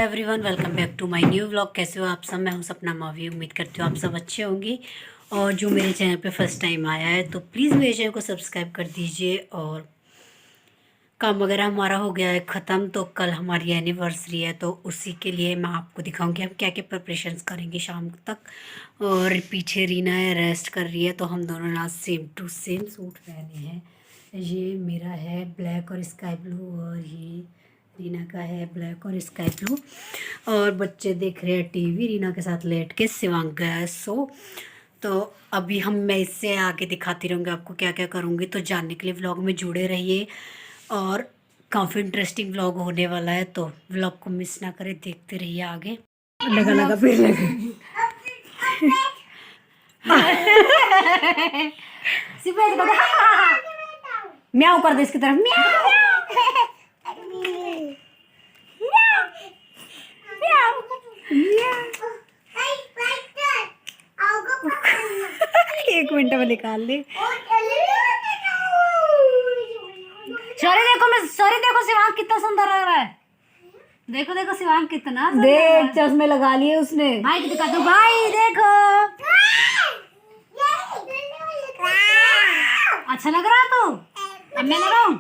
Everyone, welcome back to my new vlog. कैसे हो आप सब? मैं हूं सपना मावी। उम्मीद करती हूँ आप सब अच्छे होंगे। और जो मेरे चैनल पे फर्स्ट टाइम आया है तो प्लीज़ मेरे चैनल को सब्सक्राइब कर दीजिए। और काम वगैरह हमारा हो गया है ख़त्म, तो कल हमारी एनिवर्सरी है, तो उसी के लिए मैं आपको दिखाऊंगी हम क्या क्या प्रिपरेशंस करेंगे शाम तक। और पीछे रीना है, रेस्ट कर रही है, तो हम दोनों ना सेम टू सेम सूट पहने हैं। ये मेरा है ब्लैक और स्काई ब्लू, और ये रीना का है ब्लैक और स्काई ब्लू। और बच्चे देख रहे हैं टीवी, रीना के साथ लेट के। शिवांग गया है सो। तो अभी मैं इससे आगे दिखाती रहूँगी आपको क्या क्या करूँगी, तो जानने के लिए व्लॉग में जुड़े रहिए। और काफ़ी इंटरेस्टिंग व्लॉग होने वाला है, तो व्लॉग को मिस ना करें, देखते रहिए आगे। लगा लगा फिर लगा म्याऊ कर दे इसकी तरफ, म्याऊ। एक मिनट में निकाल ली। सॉरी देखो, शिवांग कितना सुंदर लग रहा है। देखो देखो शिवांग कितना देख, चश्मे लगा लिए उसने। भाई दिखा दो, भाई देखो अच्छा लग रहा है। तो अब मैं लगाऊं,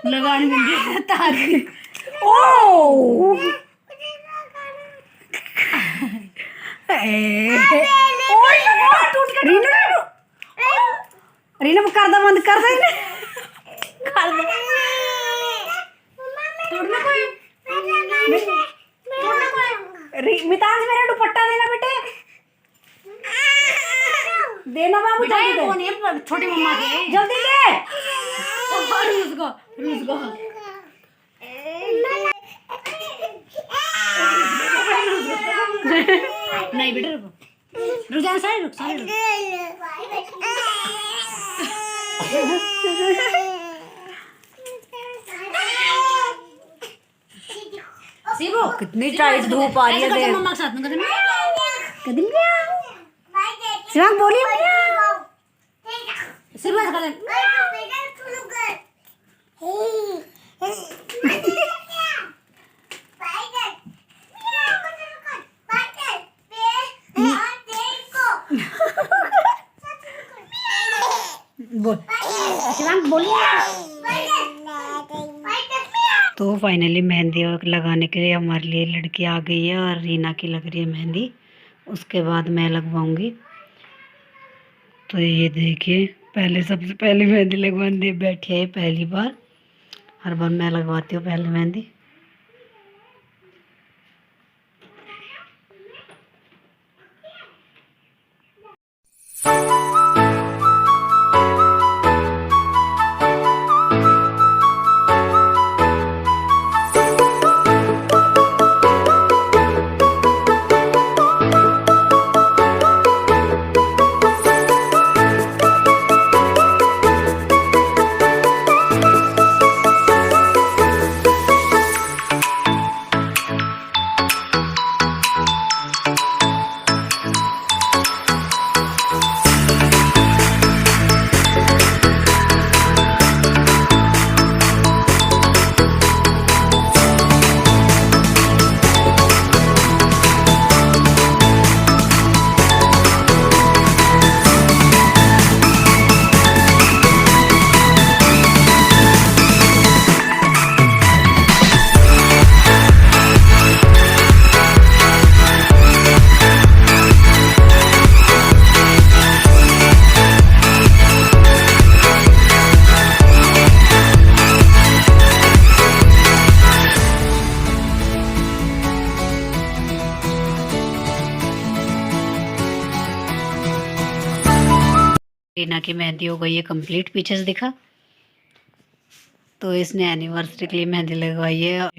लगाने में तार। ओ रीना कर दो, बंद कर दो, कर दो। मिताज मेरा दुपट्टा देना बेटे, देना बाबू जल्दी दे। छोटी मम्मा के जल्दी दे। रूस गो नहीं बेटा, रुक जा, सारे रुक। कितनी टाइट धूप आ रही है। मम्मा के साथ में कदम शिवांग बोलिए, तो फाइनली मेहंदी लगाने के लिए हमारे लिए लड़की आ गई है, और रीना की लग रही है मेहंदी, उसके बाद मैं लगवाऊंगी। तो ये देखिए, सबसे पहले मेहंदी लगवाने बैठी है पहली बार। हर बार मैं लगवाती हूँ पहले मेहंदी। रीना की मेहंदी हो गई है कंप्लीट, पीछे से दिखा। तो इसने एनिवर्सरी के लिए मेहंदी लगवाई है,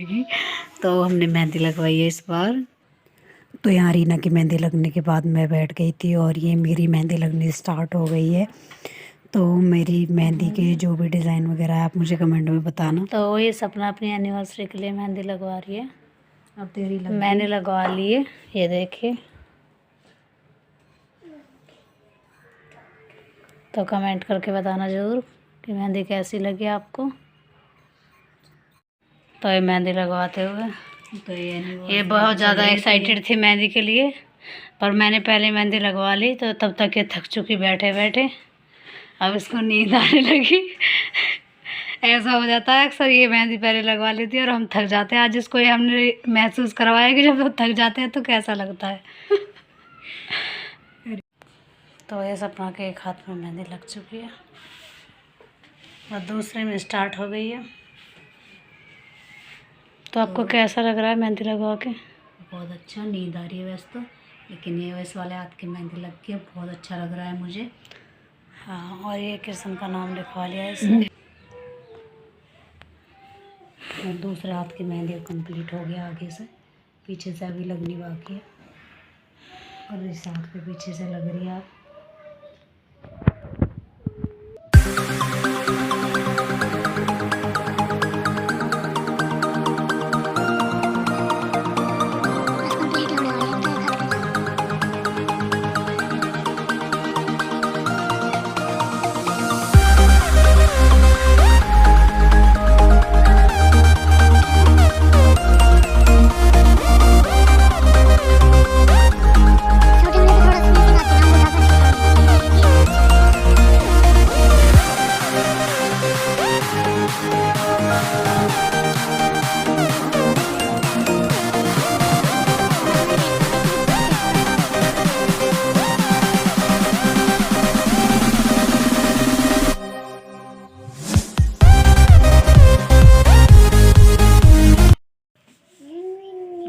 तो हमने मेहंदी लगवाई है इस बार। तो यहाँ रीना की मेहंदी लगने के बाद मैं बैठ गई थी, और ये मेरी मेहंदी लगनी स्टार्ट हो गई है। तो मेरी मेहंदी के जो भी डिज़ाइन वगैरह है आप मुझे कमेंट में बताना। तो ये सपना अपनी एनिवर्सरी के लिए मेहंदी लगवा रही है। अब तेरी मैंने लगवा ली है, ये देखिए। तो कमेंट करके बताना ज़रूर कि मेहंदी कैसी लगी आपको। तो ये मेहंदी लगवाते हुए तो ये बहुत ज़्यादा एक्साइटेड थी मेहंदी के लिए, पर मैंने पहले मेहंदी लगवा ली तो तब तक ये थक चुकी बैठे बैठे। अब इसको नींद आने लगी। ऐसा हो जाता है अक्सर, ये मेहंदी पहले लगवा लेती है और हम थक जाते हैं। आज इसको ये हमने महसूस करवाया कि जब हम थक जाते हैं तो कैसा लगता है। तो ये सपना के एक हाथ में मेहंदी लग चुकी है और दूसरे में स्टार्ट हो गई है। तो आपको कैसा लग रहा है मेहंदी लगवा के? बहुत अच्छा, नींद आ रही है वैसे तो, लेकिन ये इस वाले हाथ की मेहंदी लग के बहुत अच्छा लग रहा है मुझे। हाँ, और ये कृष्ण का नाम लिखवा लिया है इसमें। और दूसरे हाथ की मेहंदी कंप्लीट हो गया आगे से, पीछे से अभी लगनी बाकी है। और इस हाथ पे पीछे से लग रही है।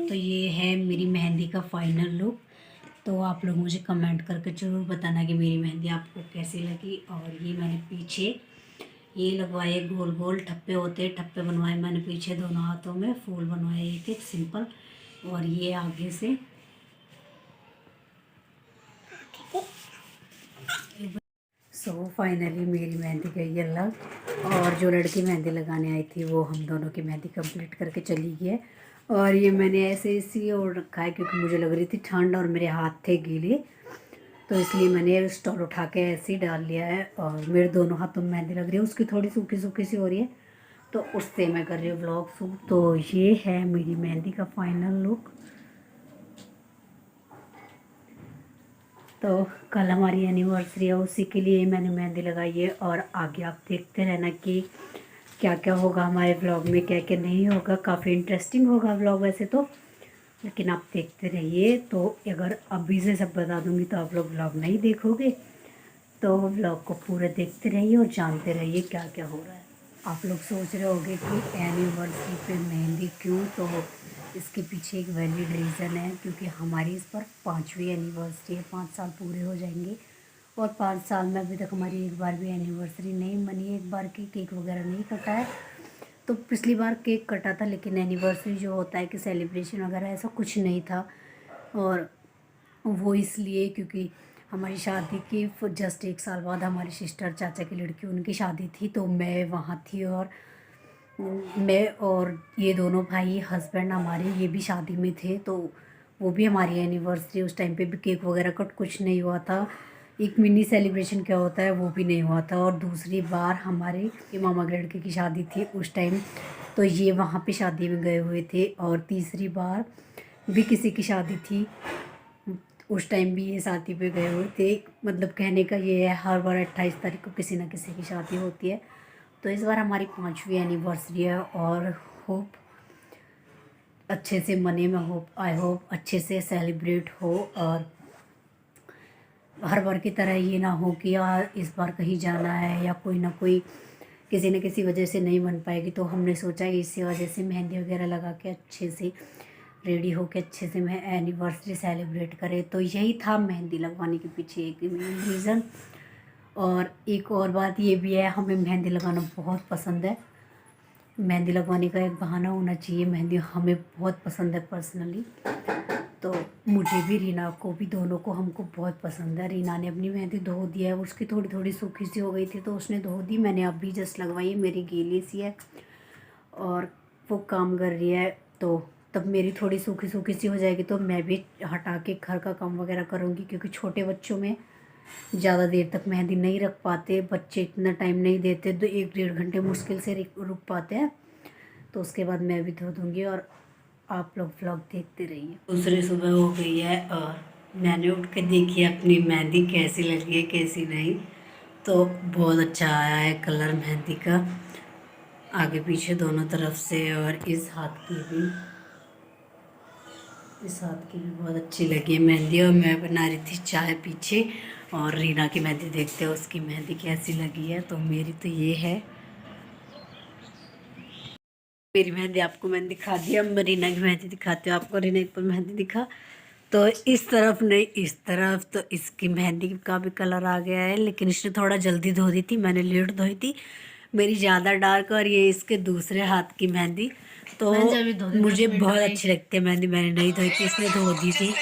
तो ये है मेरी मेहंदी का फाइनल लुक। तो आप लोग मुझे कमेंट करके ज़रूर बताना कि मेरी मेहंदी आपको कैसी लगी। और ये मैंने पीछे ये लगवाए गोल गोल ठप्पे होते हैं, ठप्पे बनवाए मैंने पीछे दोनों हाथों में, फूल बनवाए एक एक सिंपल। और ये आगे से फाइनली मेरी मेहंदी गई है लग। और जो लड़की मेहंदी लगाने आई थी वो हम दोनों की मेहंदी कंप्लीट करके चली गई है। और ये मैंने ऐसे इसलिए ओढ़ रखा है क्योंकि मुझे लग रही थी ठंड और मेरे हाथ थे गीले, तो इसलिए मैंने स्टॉल उठा के ऐसे ही डाल लिया है। और मेरे दोनों हाथों में मेहंदी लग रही है, उसकी थोड़ी सूखी सूखी सी हो रही है, तो उससे मैं कर रही हूँ व्लॉग शूट। तो ये है मेरी मेहंदी का फाइनल लुक। तो कल हमारी एनिवर्सरी है, उसी के लिए मैंने मेहंदी लगाई है। और आगे आप देखते रहना कि क्या क्या होगा हमारे व्लॉग में, क्या क्या नहीं होगा। काफ़ी इंटरेस्टिंग होगा व्लॉग वैसे तो, लेकिन आप देखते रहिए। तो अगर अभी से सब बता दूंगी तो आप लोग व्लॉग नहीं देखोगे, तो व्लॉग को पूरे देखते रहिए और जानते रहिए क्या क्या हो रहा है। आप लोग सोच रहे होंगे कि एनिवर्सरी पे मेहंदी क्यों, तो इसके पीछे एक वैलिड रीज़न है, क्योंकि हमारी इस पर 5वीं एनिवर्सरी है, 5 साल पूरे हो जाएंगे। और 5 साल में अभी तक हमारी एक बार भी एनिवर्सरी नहीं मनी, एक बार की केक वगैरह नहीं कटा है। तो पिछली बार केक कटा था, लेकिन एनिवर्सरी जो होता है कि सेलिब्रेशन वगैरह ऐसा कुछ नहीं था। और वो इसलिए क्योंकि हमारी शादी की जस्ट 1 साल बाद हमारी सिस्टर चाचा की लड़की उनकी शादी थी, तो मैं वहाँ थी। और मैं और ये दोनों भाई हस्बैंड हमारे ये भी शादी में थे, तो वो भी हमारी एनिवर्सरी उस टाइम पे भी केक वगैरह कट कुछ नहीं हुआ था। एक मिनी सेलिब्रेशन क्या होता है वो भी नहीं हुआ था। और दूसरी बार हमारे मामा के लड़के की शादी थी उस टाइम, तो ये वहाँ पे शादी में गए हुए थे। और तीसरी बार भी किसी की शादी थी, उस टाइम भी ये शादी पे गए हुए थे। मतलब कहने का ये है, हर बार 28 तारीख को किसी न किसी की शादी होती है। तो इस बार हमारी 5वीं एनिवर्सरी है और होप अच्छे से मने, में आई होप अच्छे से सेलिब्रेट हो। और हर बार की तरह ये ना हो कि यार इस बार कहीं जाना है या कोई ना कोई किसी न किसी वजह से नहीं बन पाएगी, तो हमने सोचा इसी वजह से मेहंदी वगैरह लगा के अच्छे से रेडी हो के अच्छे से मैं एनिवर्सरी सेलिब्रेट करें। तो यही था मेहंदी लगवाने के पीछे एक मेन रीज़न। और एक और बात ये भी है, हमें मेहंदी लगाना बहुत पसंद है। मेहंदी लगवाने का एक बहाना होना चाहिए, मेहंदी हमें बहुत पसंद है पर्सनली। तो मुझे भी, रीना को भी, दोनों को हमको बहुत पसंद है। रीना ने अपनी मेहंदी धो दिया है, उसकी थोड़ी थोड़ी सूखी सी हो गई थी तो उसने धो दी, मैंने अभी जस्ट लगवाई, मेरी गीली सी है और वो काम कर रही है। तो तब मेरी थोड़ी सूखी सूखी सी हो जाएगी तो मैं भी हटा के घर का काम वगैरह करूँगी, क्योंकि छोटे बच्चों में ज़्यादा देर तक मेहंदी नहीं रख पाते, बच्चे इतना टाइम नहीं देते, तो 1-1.5 घंटे मुश्किल से रुक पाते हैं। तो उसके बाद मैं भी धो दूँगी और आप लोग व्लॉग देखते रहिए। दूसरी सुबह हो गई है और मैंने उठ के देखी अपनी मेहंदी कैसी लगी है कैसी नहीं। तो बहुत अच्छा आया है कलर मेहंदी का, आगे पीछे दोनों तरफ से, और इस हाथ की भी बहुत अच्छी लगी है मेहंदी। और मैं बना रही थी चाय पीछे, और रीना की मेहंदी देखते हो उसकी मेहंदी कैसी लगी है। तो मेरी तो ये है, मेरी मेहंदी आपको मैंने दिखा दिया। मैं रीना की मेहंदी दिखाती हूँ आपको। रीना पर मेहंदी दिखा तो इस तरफ नहीं इस तरफ, तो इसकी मेहंदी का भी कलर आ गया है, लेकिन इसने थोड़ा जल्दी धो दी थी, मैंने लेट धोई थी, मेरी ज़्यादा डार्क। और ये इसके दूसरे हाथ की मेहंदी, तो मुझे बहुत अच्छी लगती है मेहंदी, मैंने नहीं धोई थी, इसने धो दी थी।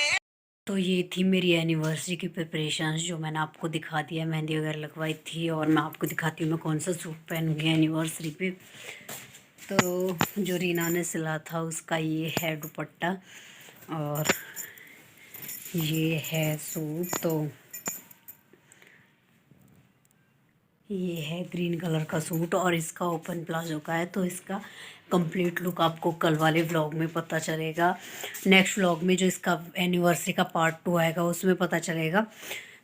तो ये थी मेरी एनिवर्सरी की प्रिपरेशन जो मैंने आपको दिखा दिया, मेहंदी वगैरह लगवाई थी। और मैं आपको दिखाती हूँ मैं कौन सा सूट पहनूंगी एनिवर्सरी पे। तो जो रीना ने सिला था उसका ये है दुपट्टा, और ये है सूट। तो ये है ग्रीन कलर का सूट, और इसका ओपन प्लाजो का है। तो इसका कंप्लीट लुक आपको कल वाले व्लॉग में पता चलेगा। नेक्स्ट व्लॉग में जो इसका एनिवर्सरी का पार्ट 2 आएगा उसमें पता चलेगा।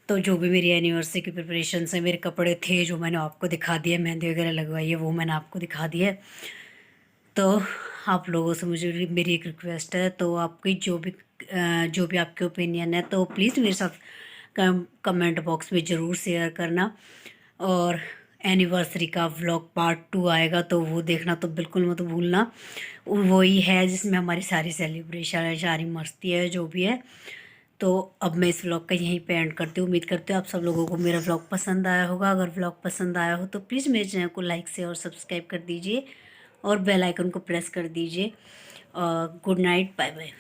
तो जो भी मेरी एनिवर्सरी की प्रिपरेशन से मेरे कपड़े थे जो मैंने आपको दिखा दिए, मेहंदी वगैरह लगवाई है वो मैंने आपको दिखा दिया है। तो आप लोगों से मुझे मेरी एक रिक्वेस्ट है, तो आपकी जो भी आपके ओपिनियन है तो प्लीज़ मेरे साथ कमेंट बॉक्स में ज़रूर शेयर करना। और एनिवर्सरी का व्लॉग पार्ट 2 आएगा तो वो देखना तो बिल्कुल मत भूलना। वही है जिसमें हमारी सारी सेलिब्रेशन है, सारी मस्ती है, जो भी है। तो अब मैं इस व्लॉग का यहीं पे एंड करती हूँ। उम्मीद करती हूँ आप सब लोगों को मेरा व्लॉग पसंद आया होगा। अगर व्लॉग पसंद आया हो तो प्लीज़ मेरे चैनल को लाइक से और सब्सक्राइब कर दीजिए, और बेल आइकन को प्रेस कर दीजिए। Good night, bye bye.